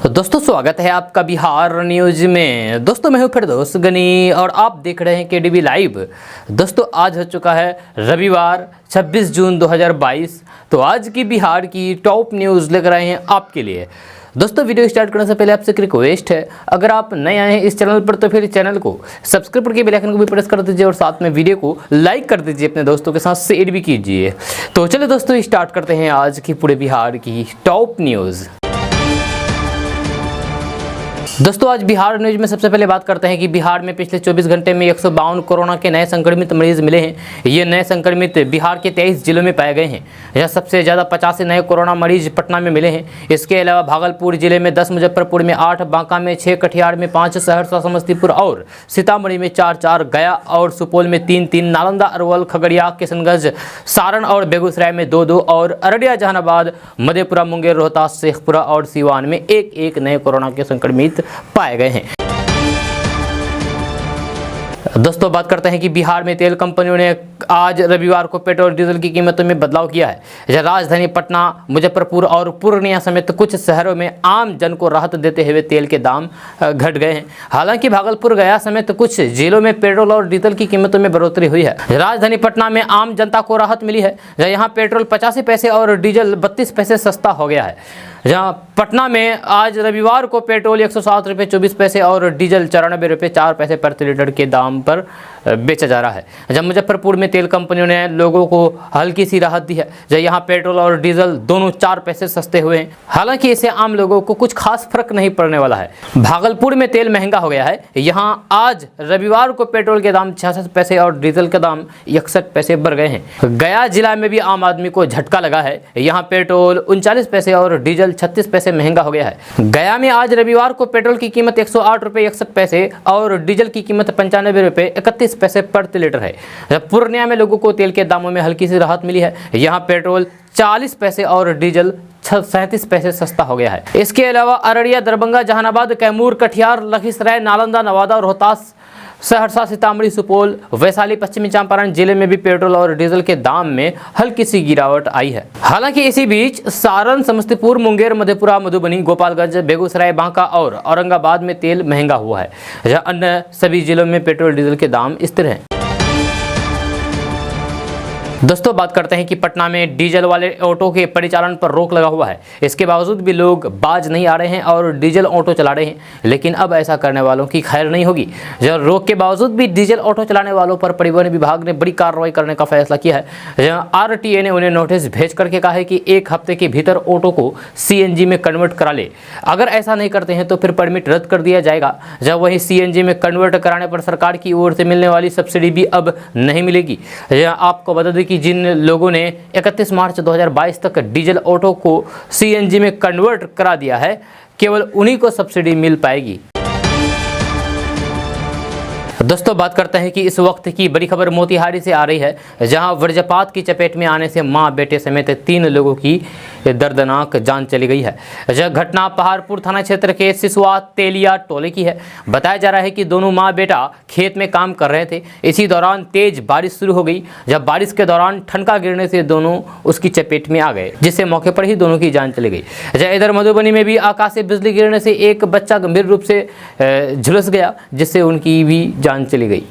दोस्तों स्वागत है आपका बिहार न्यूज में। दोस्तों मैं हूं फिरदौस गनी और आप देख रहे हैं केडीवी लाइव। दोस्तों आज हो चुका है रविवार 26 जून 2022। तो आज की बिहार की टॉप न्यूज़ लेकर आए हैं आपके लिए। दोस्तों वीडियो स्टार्ट करने से पहले आपसे एक रिक्वेस्ट है, अगर आप नए आए हैं इस चैनल पर तो फिर चैनल को सब्सक्राइब करके बेल आइकन को भी प्रेस कर दीजिए और साथ में वीडियो को लाइक कर दीजिए, अपने दोस्तों के साथ शेयर भी कीजिए। तो चलिए दोस्तों स्टार्ट करते हैं आज की पूरे बिहार की टॉप न्यूज़। दोस्तों आज बिहार न्यूज में सबसे पहले बात करते हैं कि बिहार में पिछले 24 घंटे में 152 कोरोना के नए संक्रमित मरीज मिले हैं। ये नए संक्रमित बिहार के 23 जिलों में पाए गए हैं। यह सबसे ज़्यादा 85 नए कोरोना मरीज पटना में मिले हैं। इसके अलावा भागलपुर जिले में 10, मुजफ्फरपुर में 8, बांका में 6, कटिहार में 5, सहरसा, समस्तीपुर और सीतामढ़ी में 4, गया और सुपौल में 3, नालंदा, अरवल, खगड़िया, किशनगंज, सारण और बेगूसराय में 2 और अररिया, जहानाबाद, मधेपुरा, मुंगेर, रोहतास, शेखपुरा और सीवान में 1 नए कोरोना के संक्रमित पाए गए हैं। दोस्तों बात करते हैं कि बिहार में तेल कंपनियों ने आज रविवार को पेट्रोल डीजल की कीमतों में बदलाव किया है। राजधानी पटना, मुजफ्फरपुर और पूर्णिया समेत कुछ शहरों में आम जन को राहत देते हुए तेल के दाम घट गए हैं। हालांकि भागलपुर, गया समेत कुछ जिलों में पेट्रोल और डीजल की कीमतों में बढ़ोतरी हुई है। राजधानी पटना में आम जनता को राहत मिली है, यहाँ पेट्रोल 85 पैसे और डीजल 32 पैसे सस्ता हो गया है। जहाँ पटना में आज रविवार को पेट्रोल 107 रुपये 24 पैसे और डीजल 94 रुपये 4 पैसे प्रति लीटर के दाम पर बेचा जा रहा है। जब मुजफ्फरपुर में तेल कंपनियों ने लोगों को हल्की सी राहत दी है, जब यहाँ पेट्रोल और डीजल दोनों 4 पैसे सस्ते हुए हैं। हालांकि इससे आम लोगों को कुछ खास फर्क नहीं पड़ने वाला है। भागलपुर में तेल महंगा हो गया है। यहाँ आज रविवार को पेट्रोल के दाम 66 पैसे और डीजल के दाम 61 पैसे बढ़ गए हैं। गया जिला में भी आम आदमी को झटका लगा है। यहाँ पेट्रोल 39 पैसे और डीजल 36 पैसे महंगा हो गया है। गया में आज रविवार को पेट्रोल की कीमत 108 रुपये 61 पैसे और डीजल की कीमत 95 रुपये 31 पैसे प्रति लीटर है। पूर्णिया में लोगों को तेल के दामों में हल्की सी राहत मिली है। यहाँ पेट्रोल 40 पैसे और डीजल 37 पैसे सस्ता हो गया है। इसके अलावा अररिया, दरभंगा, जहानाबाद, कैमूर, कटिहार, लखीसराय, नालंदा, नवादा, रोहतास, सहरसा, सीतामढ़ी, सुपौल, वैशाली, पश्चिमी चंपारण जिले में भी पेट्रोल और डीजल के दाम में हल्की सी गिरावट आई है। हालांकि इसी बीच सारण, समस्तीपुर, मुंगेर, मधेपुरा, मधुबनी, गोपालगंज, बेगूसराय, बांका और औरंगाबाद में तेल महंगा हुआ है। जहां अन्य सभी जिलों में पेट्रोल डीजल के दाम स्थिर हैं। दोस्तों बात करते हैं कि पटना में डीजल वाले ऑटो के परिचालन पर रोक लगा हुआ है। इसके बावजूद भी लोग बाज नहीं आ रहे हैं और डीजल ऑटो चला रहे हैं, लेकिन अब ऐसा करने वालों की खैर नहीं होगी। जब रोक के बावजूद भी डीजल ऑटो चलाने वालों पर परिवहन विभाग ने बड़ी कार्रवाई करने का फैसला किया है। आरटीए ने उन्हें नोटिस भेज करके कहा है कि 1 हफ्ते के भीतर ऑटो को सीएनजी में कन्वर्ट करा ले। अगर ऐसा नहीं करते हैं तो फिर परमिट रद्द कर दिया जाएगा। जब वही सीएनजी में कन्वर्ट कराने पर सरकार की ओर से मिलने वाली सब्सिडी भी अब नहीं मिलेगी। आपको बता दें कि जिन लोगों ने 31 मार्च 2022 तक डीजल ऑटो को सीएनजी में कन्वर्ट करा दिया है, केवल उन्हीं को सब्सिडी मिल पाएगी। दोस्तों बात करते हैं कि इस वक्त की बड़ी खबर मोतिहारी से आ रही है, जहां वज्रपात की चपेट में आने से मां, बेटे समेत 3 लोगों की दर्दनाक जान चली गई है। यह घटना पहाड़पुर थाना क्षेत्र के सिसवा तेलिया टोले की है। बताया जा रहा है कि दोनों मां बेटा खेत में काम कर रहे थे। इसी दौरान तेज बारिश शुरू हो गई। जब बारिश के दौरान ठनका गिरने से दोनों उसकी चपेट में आ गए, जिससे मौके पर ही दोनों की जान चली गई। इधर मधुबनी में भी आकाशीय बिजली गिरने से एक बच्चा गंभीर रूप से झुलस गया, जिससे उनकी भी जान चली गई।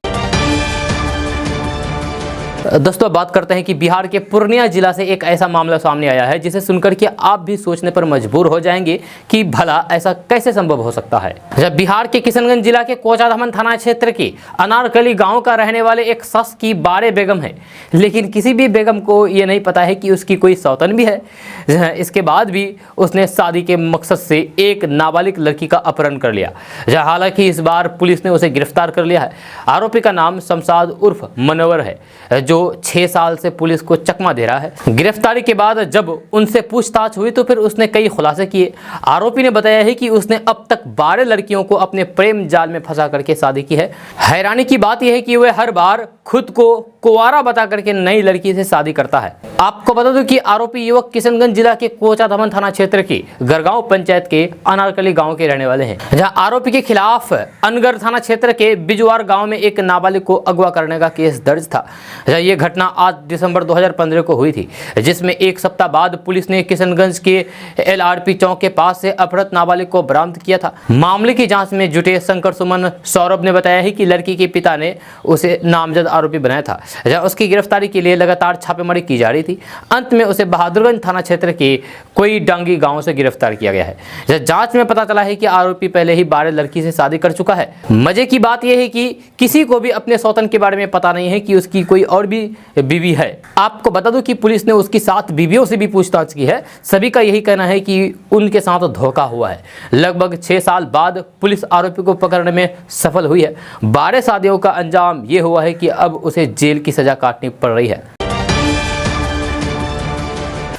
दोस्तों बात करते हैं कि बिहार के पूर्णिया जिला से एक ऐसा मामला सामने आया है जिसे सुनकर के आप भी सोचने पर मजबूर हो जाएंगे कि भला ऐसा कैसे संभव हो सकता है। जब बिहार के किशनगंज जिला के कोचाधामन थाना क्षेत्र के अनारकली गांव का रहने वाले एक शख्स की 12 बेगम है, लेकिन किसी भी बेगम को ये नहीं पता है कि उसकी कोई सौतन भी है। इसके बाद भी उसने शादी के मकसद से एक नाबालिग लड़की का अपहरण कर लिया। हालांकि इस बार पुलिस ने उसे गिरफ्तार कर लिया है। आरोपी का नाम शमशाद उर्फ मनोवर है, जो 6 साल से पुलिस को चकमा दे रहा है। गिरफ्तारी के बाद जब उनसे पूछताछ हुई तो फिर उसने कई खुलासे किए। आरोपी ने बताया है कि उसने अब तक 12 लड़कियों को अपने प्रेम जाल में फंसा करके शादी की है। हैरानी की बात यह है कि वह हर बार खुद को कुंवारा बता करके नई लड़की से शादी करता है। आपको बता दूं कि आरोपी युवक किशनगंज जिला के कोचाधमन थाना क्षेत्र की गरगांव पंचायत के अनारकली गांव के रहने वाले हैं, जहां आरोपी के खिलाफ अनगर थाना क्षेत्र के बिजवार गांव में एक नाबालिग को अगवा करने का केस दर्ज था। यह घटना 8 दिसंबर 2015 को हुई थी, जिसमें एक सप्ताह बाद पुलिस ने किशनगंज के LRP चौक के पास से अपहृत नाबालिग को बरामद किया था। मामले की जांच में जुटे शंकर सुमन सौरभ ने बताया है कि लड़की के पिता ने उसे नामजद आरोपी बनाया था, जहां उसकी गिरफ्तारी के लिए लगातार छापेमारी की जा रही थी। अंत में उसे बहादुरगंज थाना क्षेत्र के कोई डांगी गांव से गिरफ्तार किया गया है। जांच में पता चला है कि आरोपी पहले ही 12 लड़की से शादी कर चुका है। मजे की बात यह है कि किसी को भी अपने सौतन के बारे में पता नहीं है कि उसकी कोई और भी बीवी है। आपको बता दूं कि पुलिस ने उसकी 7 बीवियों से भी पूछताछ की है। सभी का यही कहना है कि उनके साथ धोखा हुआ है। लगभग 6 साल बाद पुलिस आरोपी को पकड़ने में सफल हुई है। 12 शादियों का अंजाम यह हुआ है कि अब उसे जेल की सजा काटनी पड़ रही है।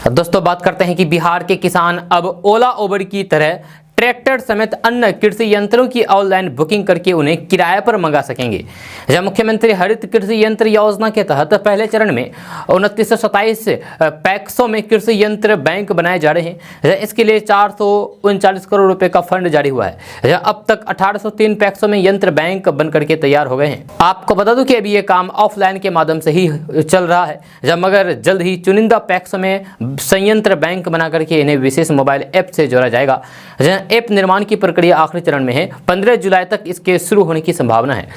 दोस्तों, बात करते हैं कि बिहार के किसान अब ओला उबर की तरह ट्रैक्टर समेत अन्य कृषि यंत्रों की ऑनलाइन बुकिंग करके उन्हें किराए पर मंगा सकेंगे। जहां मुख्यमंत्री हरित कृषि यंत्र योजना के तहत पहले चरण में 2927 पैक्सों में कृषि यंत्र बैंक बनाए जा रहे हैं। इसके लिए 439 करोड़ रुपए का फंड जारी हुआ है। अब तक 1803 पैक्सों में यंत्र बैंक बन करके तैयार हो गए हैं। आपको बता दूं कि अभी ये काम ऑफलाइन के माध्यम से ही चल रहा है, मगर जल्द ही चुनिंदा पैक्सों में संयंत्र बैंक बना करके इन्हें विशेष मोबाइल ऐप से जोड़ा जाएगा। ऐप निर्माण की प्रक्रिया आखिरी चरण में है। 15 जुलाई तक इसके शुरू होने की संभावना है।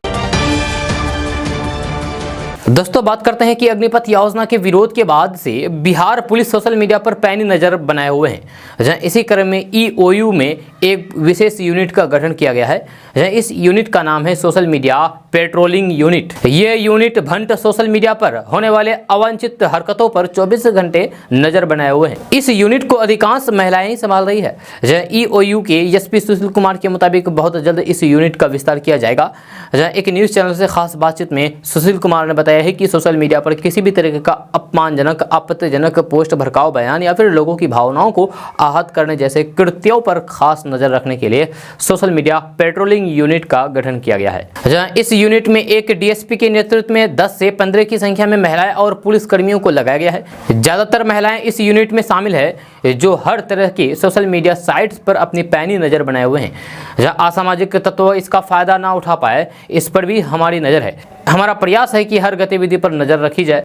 दोस्तों, बात करते हैं कि अग्निपथ योजना के विरोध के बाद से बिहार पुलिस सोशल मीडिया पर पैनी नजर बनाए हुए हैं। जहां इसी क्रम में EOU में एक विशेष यूनिट का गठन किया गया है। जहां इस यूनिट का नाम है सोशल मीडिया पेट्रोलिंग यूनिट। ये यूनिट भंट सोशल मीडिया पर होने वाले अवांछित हरकतों पर 24 घंटे नजर बनाए हुए हैं। इस यूनिट को अधिकांश महिलाएं ही संभाल रही है। जहां EOU के SP सुशील कुमार के मुताबिक बहुत जल्द इस यूनिट का विस्तार किया जाएगा। जहां एक न्यूज चैनल से खास बातचीत में सुशील कुमार ने बताया है कि सोशल मीडिया पर किसी भी तरह का अपमानजनक, आपत्तिजनक पोस्ट, भड़काऊ बयान या फिर लोगों की भावनाओं को आहत करने जैसे कृत्यों पर खास नजर रखने के लिए सोशल मीडिया पेट्रोलिंग यूनिट का गठन किया गया है। जहां इस यूनिट में एक DSP के नेतृत्व में 10 से 15 की संख्या में महिलाएं और पुलिस कर्मियों को लगाया गया है। ज्यादातर महिलाएं इस यूनिट में शामिल है जो हर तरह की सोशल मीडिया साइट्स पर अपनी पैनी नजर बनाए हुए हैं। जहां असामाजिक तत्व इसका फायदा ना उठा पाए, इस पर भी हमारी नजर है। हमारा प्रयास है कि हर गतिविधि पर नजर रखी जाए।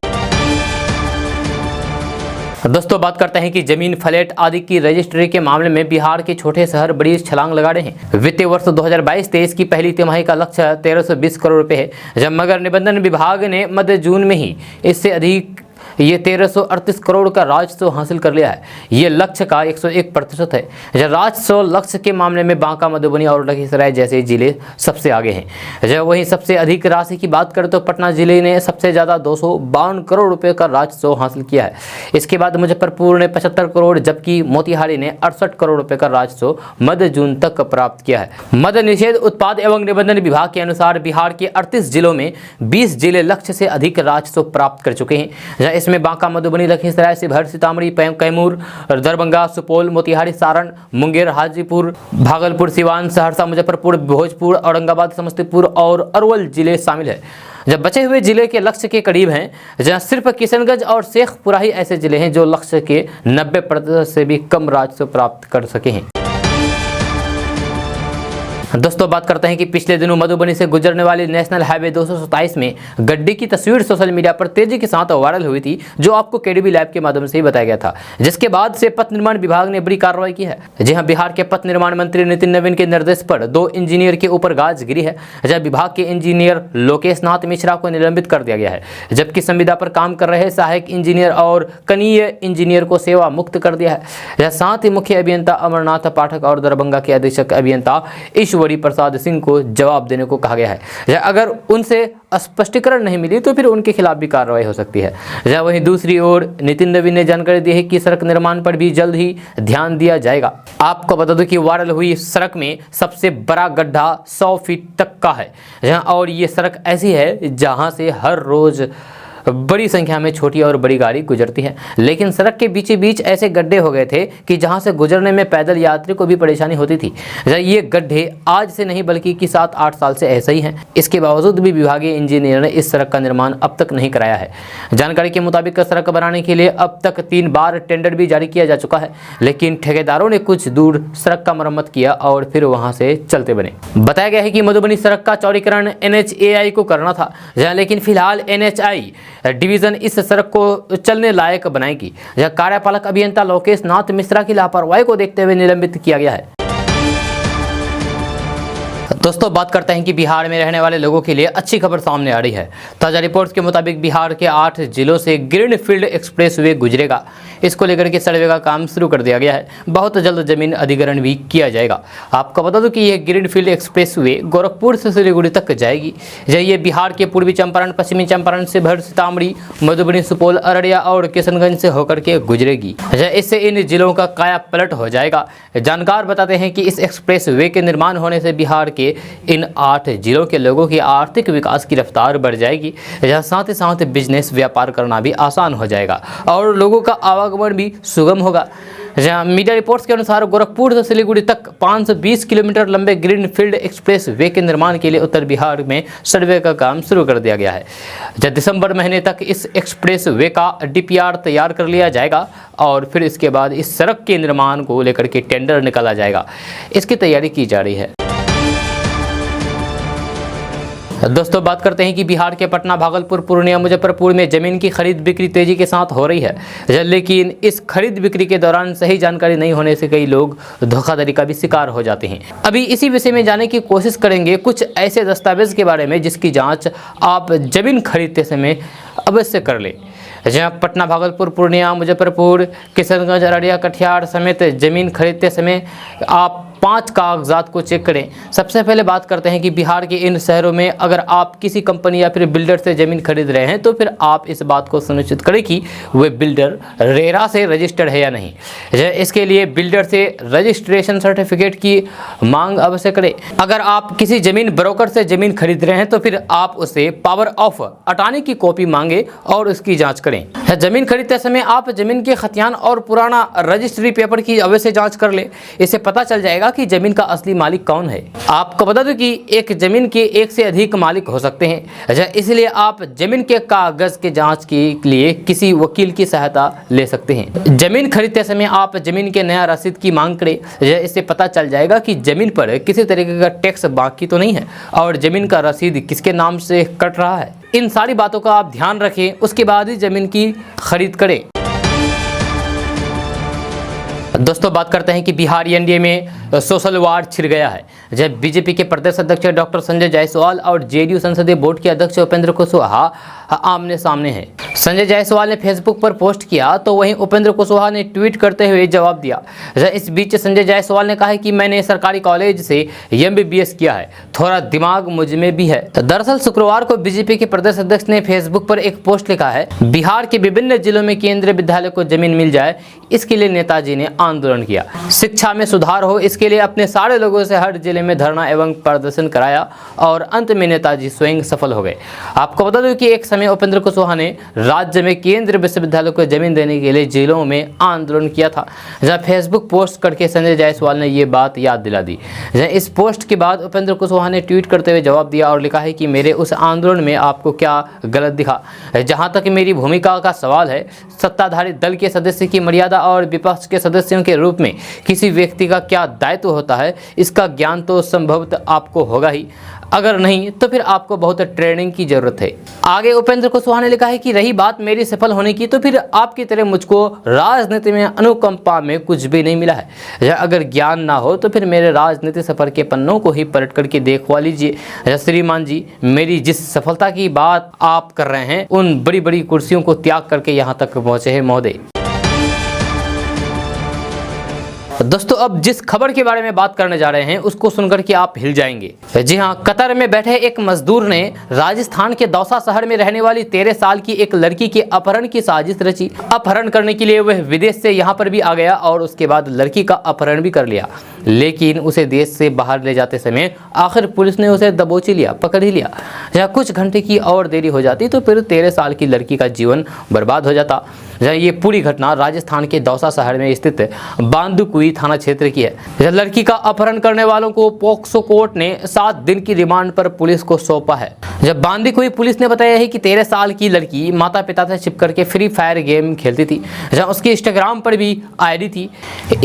दोस्तों, बात करते हैं कि जमीन, फ्लैट आदि की रजिस्ट्री के मामले में बिहार के छोटे शहर बड़ी छलांग लगा रहे हैं। वित्तीय वर्ष 2022-23 की पहली तिमाही का लक्ष्य 1320 करोड़ रुपए है, जब मगर निबंधन विभाग ने मध्य जून में ही इससे अधिक ये 1338 करोड़ का राजस्व हासिल कर लिया है। ये लक्ष्य का 101% है। राजस्व लक्ष्य के मामले में बांका, मधुबनी और लखीसराय जैसे जिले सबसे आगे हैं। जब वहीं सबसे अधिक राशि की बात करें तो पटना जिले ने सबसे ज़्यादा 252 करोड़ रुपए का राजस्व हासिल किया है। इसके बाद मुजफ्फरपुर ने 75 करोड़, जबकि मोतिहारी ने 68 करोड़ रुपए का राजस्व मध्य जून तक प्राप्त किया है। मद्य निषेध उत्पाद एवं निबंधन विभाग के अनुसार बिहार के 38 जिलों में 20 जिले लक्ष्य से अधिक राजस्व प्राप्त कर चुके हैं। इसमें बांका, मधुबनी, लखीसराय, शिवहर, सीतामढ़ी, कैमूर, दरभंगा, सुपौल, मोतिहारी, सारण, मुंगेर, हाजीपुर, भागलपुर, सिवान, सहरसा, मुजफ्फरपुर, भोजपुर, औरंगाबाद, समस्तीपुर और अरवल जिले शामिल है। जब बचे हुए जिले के लक्ष्य के करीब हैं, जहां सिर्फ किशनगंज और शेखपुरा ही ऐसे जिले हैं जो लक्ष्य के 90% से भी कम राजस्व प्राप्त कर सके हैं। दोस्तों, बात करते हैं कि पिछले दिनों मधुबनी से गुजरने वाली नेशनल हाईवे 227 में गड्ढे की तस्वीर सोशल मीडिया पर तेजी के साथ वायरल हुई थी, जो आपको KDB लैब के माध्यम से ही बताया गया था, जिसके बाद से पथ निर्माण विभाग ने बड़ी कार्रवाई की है। जी हां, बिहार के पथ निर्माण मंत्री नितिन नवीन के निर्देश पर 2 इंजीनियर के ऊपर गाज गिरी है। जब विभाग के इंजीनियर लोकेश नाथ मिश्रा को निलंबित कर दिया गया है, जबकि संविदा पर काम कर रहे सहायक इंजीनियर और कनीय इंजीनियर को सेवा मुक्त कर दिया है। साथ ही मुख्य अभियंता अमरनाथ पाठक और दरभंगा के अधीक्षक अभियंता ईश्वरी प्रसाद सिंह को जवाब देने को कहा गया है। अगर उनसे स्पष्टीकरण नहीं मिली तो फिर उनके खिलाफ भी कार्रवाई हो सकती है। वहीं दूसरी ओर नितिन नवीन ने जानकारी दी है कि सड़क निर्माण पर भी जल्द ही ध्यान दिया जाएगा। आपको बता दूं कि वायरल हुई सड़क में सबसे बड़ा गड्ढा 100 फीट तक का है, और ये सड़क ऐसी है जहां से हर रोज बड़ी संख्या में छोटी और बड़ी गाड़ी गुजरती है, लेकिन सड़क के बीच बीच ऐसे गड्ढे हो गए थे कि जहां से गुजरने में पैदल यात्री को भी परेशानी होती थी। ये गड्ढे आज से नहीं बल्कि 7-8 साल से ऐसे ही हैं। इसके बावजूद भी विभागीय इंजीनियर ने इस सड़क का निर्माण अब तक नहीं कराया है। जानकारी के मुताबिक सड़क बनाने के लिए अब तक 3 बार टेंडर भी जारी किया जा चुका है, लेकिन ठेकेदारों ने कुछ दूर सड़क का मरम्मत किया और फिर वहां से चलते बने। बताया गया है कि मधुबनी सड़क का चौड़ीकरण NHAI को करना था, लेकिन फिलहाल NHI डिवीजन इस सड़क को चलने लायक बनाएगी। कार्यपालक अभियंता लोकेश नाथ मिश्रा की लापरवाही को देखते हुए निलंबित किया गया है। दोस्तों, बात करते हैं कि बिहार में रहने वाले लोगों के लिए अच्छी खबर सामने आ रही है। ताज़ा रिपोर्ट्स के मुताबिक बिहार के 8 जिलों से ग्रीनफील्ड एक्सप्रेसवे गुजरेगा। इसको लेकर के सर्वे का काम शुरू कर दिया गया है। बहुत जल्द जमीन अधिग्रहण भी किया जाएगा। आपको बता दूं कि यह ग्रीनफील्ड एक्सप्रेसवे गोरखपुर से सिलीगुड़ी तक जाएगी। ये बिहार के पूर्वी चंपारण, पश्चिमी चंपारण से भर सीतामढ़ी, मधुबनी, सुपौल, अररिया और किशनगंज से होकर के गुजरेगी। इससे इन जिलों का काया पलट हो जाएगा। जानकार बताते हैं कि इस एक्सप्रेसवे के निर्माण होने से बिहार के इन 8 जिलों के लोगों की आर्थिक विकास की रफ्तार बढ़ जाएगी। साथ ही साथ बिजनेस व्यापार करना भी आसान हो जाएगा और लोगों का आवागमन भी सुगम होगा। जहां मीडिया रिपोर्ट्स के अनुसार गोरखपुर से सिलीगुड़ी तक 520 किलोमीटर लंबे ग्रीनफील्ड एक्सप्रेस वे के निर्माण के लिए उत्तर बिहार में सर्वे का काम शुरू कर दिया गया है। जब दिसंबर महीने तक इस एक्सप्रेस वे का DPR तैयार कर लिया जाएगा और फिर इसके बाद इस सड़क के निर्माण को लेकर के टेंडर निकाला जाएगा। इसकी तैयारी की जा रही है। दोस्तों, बात करते हैं कि बिहार के पटना, भागलपुर, पूर्णिया, मुजफ्फरपुर में जमीन की खरीद बिक्री तेजी के साथ हो रही है, लेकिन इस खरीद बिक्री के दौरान सही जानकारी नहीं होने से कई लोग धोखाधड़ी का भी शिकार हो जाते हैं। अभी इसी विषय में जानने की कोशिश करेंगे कुछ ऐसे दस्तावेज के बारे में जिसकी जांच आप जमीन खरीदते समय अवश्य कर लें। जहां पटना, भागलपुर, पूर्णिया, मुजफ्फरपुर, किशनगंज, अररिया, कटिहार समेत जमीन खरीदते समय आप 5 कागजात को चेक करें। सबसे पहले बात करते हैं कि बिहार के इन शहरों में अगर आप किसी कंपनी या फिर बिल्डर से ज़मीन खरीद रहे हैं तो फिर आप इस बात को सुनिश्चित करें कि वह बिल्डर रेरा से रजिस्टर्ड है या नहीं। इसके लिए बिल्डर से रजिस्ट्रेशन सर्टिफिकेट की मांग अवश्य करें। अगर आप किसी ज़मीन ब्रोकर से ज़मीन खरीद रहे हैं तो फिर आप उसे पावर ऑफ अटॉर्नी की कॉपी मांगे और उसकी जाँच करें। ज़मीन खरीदते समय आप ज़मीन के खतियान और पुराना रजिस्ट्री पेपर की अवश्य जाँच कर लें। इससे पता चल जाएगा कि जमीन का असली मालिक कौन है। आपको बता दूं कि एक जमीन के एक से अधिक मालिक हो सकते हैं, इसलिए आप जमीन के कागज के जांच के लिए किसी वकील की सहायता ले सकते हैं। जमीन खरीदते समय आप जमीन के नया रसीद की मांग करें। इससे पता चल जाएगा कि जमीन पर किसी तरीके का टैक्स बाकी तो नहीं है और जमीन का रसीद किसके नाम से कट रहा है। इन सारी बातों का आप ध्यान रखें, उसके बाद ही जमीन की खरीद करें। दोस्तों, बात करते हैं कि बिहार एनडीए में सोशल वार छिड़ गया है। जब बीजेपी के प्रदेश अध्यक्ष डॉक्टर संजय जायसवाल और जेडीयू संसदीय बोर्ड के अध्यक्ष उपेंद्र कुशवाहा आमने सामने हैं। संजय जायसवाल ने फेसबुक पर पोस्ट किया तो वहीं उपेंद्र कुशवाहा ने ट्वीट करते हुए जवाब दिया। इस बीच संजय जायसवाल ने कहा है कि मैंने सरकारी कॉलेज से MBBS किया है, थोड़ा दिमाग मुझ में भी है। दरअसल शुक्रवार को बीजेपी के प्रदेश अध्यक्ष ने फेसबुक पर एक पोस्ट लिखा है, बिहार के विभिन्न जिलों में केंद्रीय विद्यालय को जमीन मिल जाए, इसके लिए नेताजी ने आंदोलन किया। शिक्षा में सुधार हो, इसके लिए अपने सारे लोगों से हर जिले में धरना एवं प्रदर्शन कराया और अंत में नेताजी स्वयं सफल हो गए। आपको बता दूं कि एक समय उपेंद्र कुशवाहा ने राज्य में केंद्रीय विश्वविद्यालय को जमीन देने के लिए जिलों में आंदोलन किया था। जहां फेसबुक पोस्ट करके संजय जायसवाल ने ये बात याद दिला दी। इस पोस्ट के बाद उपेंद्र कुशवाहा ने ट्वीट करते हुए जवाब दिया और लिखा है कि मेरे उस आंदोलन में आपको क्या गलत दिखा। जहां तक मेरी भूमिका का सवाल है, सत्ताधारी दल के सदस्य की मर्यादा और विपक्ष के सदस्यों के रूप में किसी व्यक्ति का क्या दायित्व होता है, इसका ज्ञान तो संभवतः आपको होगा ही। अगर नहीं तो फिर आपको बहुत ट्रेनिंग की जरूरत है। आगे उपेंद्र कुशवाहा ने लिखा है कि रही बात मेरी सफल होने की, तो फिर आपकी तरह मुझको राजनीति में अनुकंपा में कुछ भी नहीं मिला है। अगर ज्ञान ना हो तो फिर मेरे राजनीति सफर के पन्नों को ही पलट करके देखवा लीजिए। श्रीमान जी, मेरी जिस सफलता की बात आप कर रहे हैं, उन बड़ी बड़ी कुर्सियों को त्याग करके यहाँ तक पहुँचे हैं महोदय। दोस्तों अब जिस खबर के बारे में बात करने जा रहे हैं उसको सुनकर के आप हिल जाएंगे। जी हां, कतर में बैठे एक मजदूर ने राजस्थान के दौसा शहर में रहने वाली 13 साल की एक लड़की के अपहरण की साजिश रची। अपहरण करने के लिए वह विदेश से यहां पर भी आ गया और उसके बाद लड़की का अपहरण भी कर लिया, लेकिन उसे देश से बाहर ले जाते समय आखिर पुलिस ने उसे दबोच ही लिया, पकड़ ही लिया। जहाँ कुछ घंटे की और देरी हो जाती तो फिर 13 साल की लड़की का जीवन बर्बाद हो जाता। जहाँ ये पूरी घटना राजस्थान के दौसा शहर में स्थित बांदीकुई थाना क्षेत्र की है। लड़की का अपहरण करने वालों को पोक्सो कोर्ट ने 7 दिन की रिमांड पर पुलिस को सौंपा है। जब बांदीकुई पुलिस ने बताया है कि 13 साल की लड़की माता पिता से छिप करके फ्री फायर गेम खेलती थी, जहाँ उसकी इंस्टाग्राम पर भी आईडी थी।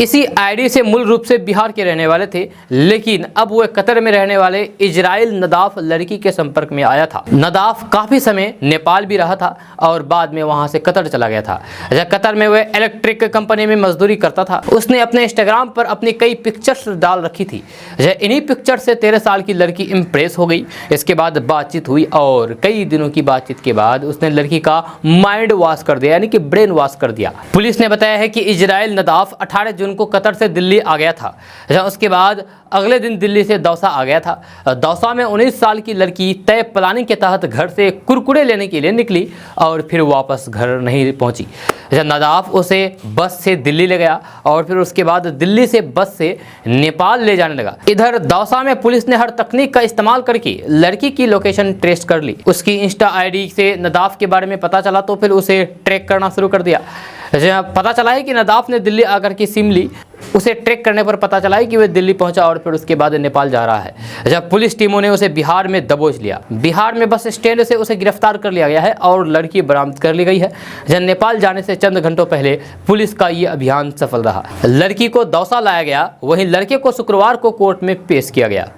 इसी आईडी से मूल रूप से बिहार के रहने वाले थे, लेकिन अब वह कतर में रहने वाले इजराइल नदाफ लड़की के संपर्क में आया था। नदाफ काफी समय नेपाल भी रहा था और बाद में वहां से कतर चला गया था। कतर में वह इलेक्ट्रिक कंपनी में मजदूरी करता था। उसने अपने इंस्टाग्राम पर अपनी कई पिक्चर्स डाल रखी थी। इन्हीं पिक्चर से 13 साल की लड़की इंप्रेस हो गई। इसके बाद बातचीत हुई और कई दिनों की बातचीत के बाद उसने लड़की का माइंड वॉश कर दिया, यानी कि ब्रेन वॉश कर दिया। पुलिस ने बताया है कि इजराइल नदाफ 18 जून को कतर से दिल्ली आ गया था। उसके बाद अगले दिन दिल्ली से दौसा आ गया था। दौसा में 19 साल की लड़की तय प्लानिंग के तहत घर से कुरकुरे लेने के लिए निकली और फिर वापस घर नहीं पहुंची। नदाफ उसे बस से दिल्ली ले गया और फिर उसके बाद दिल्ली से बस से नेपाल ले जाने लगा। इधर दौसा में पुलिस ने हर तकनीक का इस्तेमाल करके लड़की की लोकेशन ट्रेस कर ली। उसकी इंस्टा आईडी से नदाफ के बारे में पता चला तो फिर उसे ट्रैक करना शुरू कर दिया। पता चला है कि नदाफ ने दिल्ली आकर के सिम ली। उसे ट्रैक करने पर पता चला है कि वह दिल्ली पहुंचा और फिर उसके बाद नेपाल जा रहा है। जब पुलिस टीमों ने उसे बिहार में दबोच लिया। बिहार में बस स्टैंड से उसे गिरफ्तार कर लिया गया है और लड़की बरामद कर ली गई है। जब नेपाल जाने से चंद घंटों पहले पुलिस का ये अभियान सफल रहा। लड़की को दौसा लाया गया, वहीं लड़के को शुक्रवार को कोर्ट में पेश किया गया।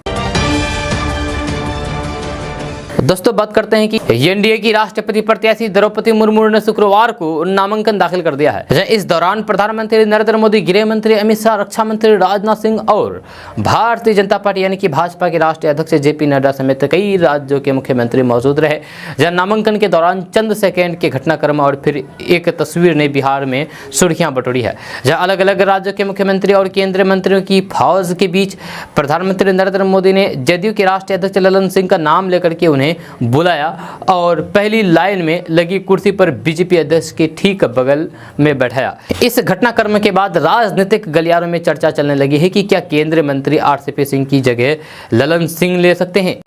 दोस्तों बात करते हैं कि एनडीए की राष्ट्रपति प्रत्याशी द्रौपदी मुर्मू ने शुक्रवार को नामांकन दाखिल कर दिया है। इस दौरान प्रधानमंत्री नरेंद्र मोदी, गृह मंत्री अमित शाह, रक्षा मंत्री राजनाथ सिंह और भारतीय जनता पार्टी यानी कि भाजपा के राष्ट्रीय अध्यक्ष जेपी नड्डा समेत कई राज्यों के मुख्यमंत्री मौजूद रहे। जहां नामांकन के दौरान चंद सेकेंड के घटनाक्रम और फिर एक तस्वीर ने बिहार में सुर्खियां बटोरी है। जहां अलग अलग राज्यों के मुख्यमंत्री और केंद्रीय मंत्रियों की फौज के बीच प्रधानमंत्री नरेंद्र मोदी ने जदयू के राष्ट्रीय अध्यक्ष ललन सिंह का नाम लेकर के उन्हें बुलाया और पहली लाइन में लगी कुर्सी पर बीजेपी अध्यक्ष के ठीक बगल में बैठाया। इस घटनाक्रम के बाद राजनीतिक गलियारों में चर्चा चलने लगी है कि क्या केंद्रीय मंत्री आरसीपी सिंह की जगह ललन सिंह ले सकते हैं।